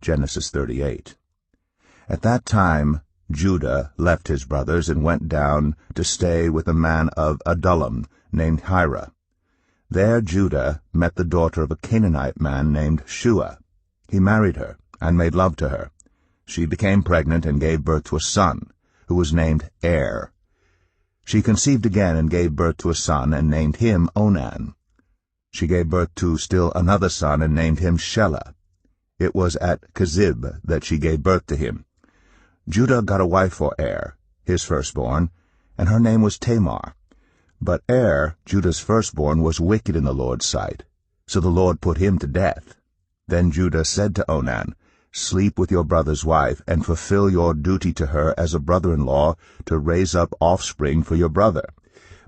Genesis 38. At that time Judah left his brothers and went down to stay with a man of Adullam named Hira. There Judah met the daughter of a Canaanite man named Shua. He married her and made love to her. She became pregnant and gave birth to a son, who was named Er. She conceived again and gave birth to a son and named him Onan. She gave birth to still another son and named him Shelah. It was at Kezib that she gave birth to him. Judah got a wife for Er, his firstborn, and her name was Tamar. But Er, Judah's firstborn, was wicked in the Lord's sight, so the Lord put him to death. Then Judah said to Onan, "Sleep with your brother's wife, and fulfill your duty to her as a brother-in-law to raise up offspring for your brother."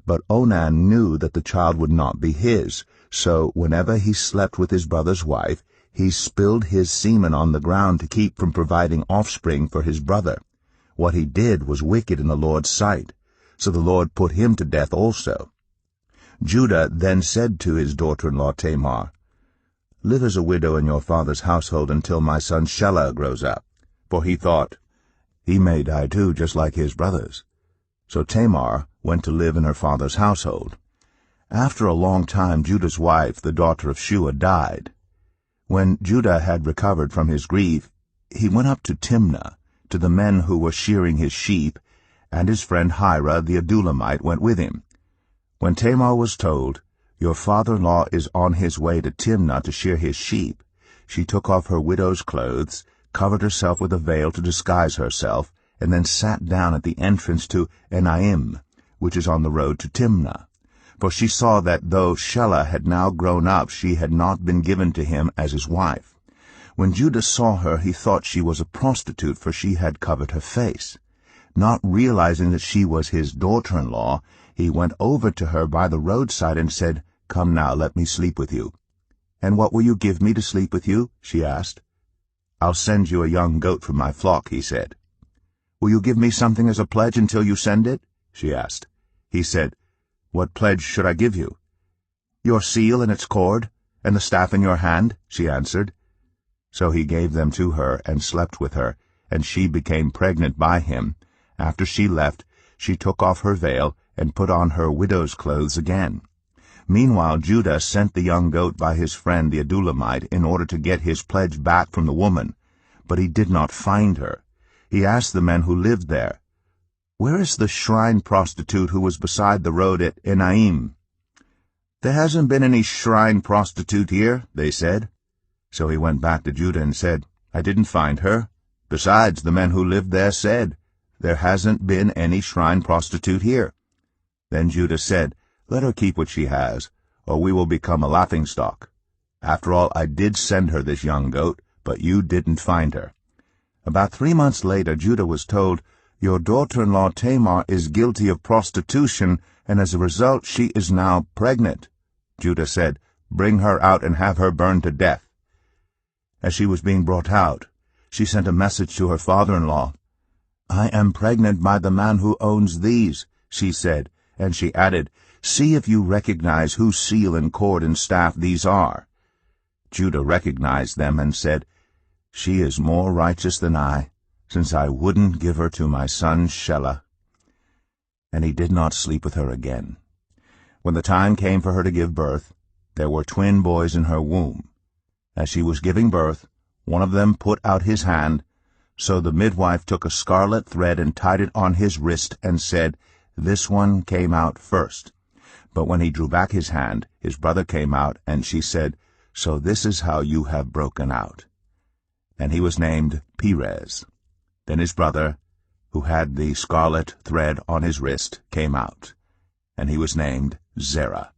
But Onan knew that the child would not be his, so whenever he slept with his brother's wife, he spilled his semen on the ground to keep from providing offspring for his brother. What he did was wicked in the Lord's sight, so the Lord put him to death also. Judah then said to his daughter-in-law Tamar, "Live as a widow in your father's household until my son Shelah grows up." For he thought, "He may die too, just like his brothers." So Tamar went to live in her father's household. After a long time Judah's wife, the daughter of Shua, died. When Judah had recovered from his grief, he went up to Timnah, to the men who were shearing his sheep, and his friend Hira the Adullamite went with him. When Tamar was told, "Your father-in-law is on his way to Timnah to shear his sheep," she took off her widow's clothes, covered herself with a veil to disguise herself, and then sat down at the entrance to NIV, which is on the road to Timnah. For she saw that though Shelah had now grown up, she had not been given to him as his wife. When Judah saw her, he thought she was a prostitute, for she had covered her face. Not realizing that she was his daughter-in-law, he went over to her by the roadside and said, "Come now, let me sleep with you." "And what will you give me to sleep with you?" she asked. "I'll send you a young goat from my flock," he said. "Will you give me something as a pledge until you send it?" she asked. He said, "What pledge should I give you?" "Your seal and its cord, and the staff in your hand," she answered. So he gave them to her and slept with her, and she became pregnant by him. After she left, she took off her veil and put on her widow's clothes again. Meanwhile Judah sent the young goat by his friend the Adullamite in order to get his pledge back from the woman, but he did not find her. He asked the men who lived there, "Where is the shrine prostitute who was beside the road at NIV?" "There hasn't been any shrine prostitute here," they said. So he went back to Judah and said, "I didn't find her. Besides, the men who lived there said, 'There hasn't been any shrine prostitute here.'" Then Judah said, "Let her keep what she has, or we will become a laughingstock. After all, I did send her this young goat, but you didn't find her." About 3 months later, Judah was told, "Your daughter-in-law Tamar is guilty of prostitution, and as a result she is now pregnant." Judah said, "Bring her out and have her burned to death." As she was being brought out, she sent a message to her father-in-law. "I am pregnant by the man who owns these," she said, and she added, "See if you recognize whose seal and cord and staff these are." Judah recognized them and said, "She is more righteous than I, since I wouldn't give her to my son Shelah." And he did not sleep with her again. When the time came for her to give birth, there were twin boys in her womb. As she was giving birth, one of them put out his hand, so the midwife took a scarlet thread and tied it on his wrist and said, "This one came out first." But when he drew back his hand, his brother came out, and she said, "So this is how you have broken out." And he was named Perez. Then his brother, who had the scarlet thread on his wrist, came out, and he was named Zerah.